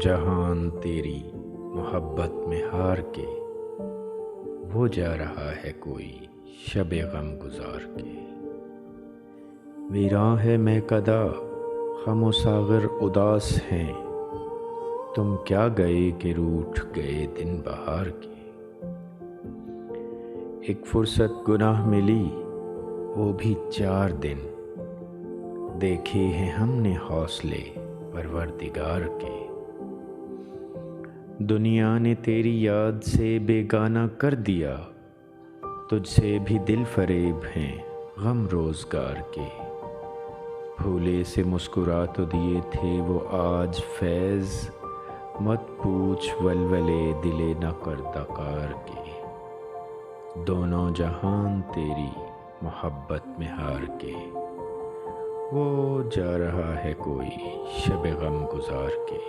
جہان تیری محبت میں ہار کے، وہ جا رہا ہے کوئی شب غم گزار کے۔ ویراں ہے میکدہ غم و ساغر اداس ہیں، تم کیا گئے کہ روٹھ گئے دن بہار کے۔ ایک فرصت گناہ ملی وہ بھی 4 دن، دیکھے ہیں ہم نے حوصلے پروردگار کے۔ دنیا نے تیری یاد سے بیگانہ کر دیا، تجھ سے بھی دل فریب ہیں غم روزگار کے۔ پھولے سے مسکرا تو دیے تھے وہ آج فیض، مت پوچھ ولولے دل ناکردہ کار کے۔ دونوں جہان تیری محبت میں ہار کے، وہ جا رہا ہے کوئی شب غم گزار کے۔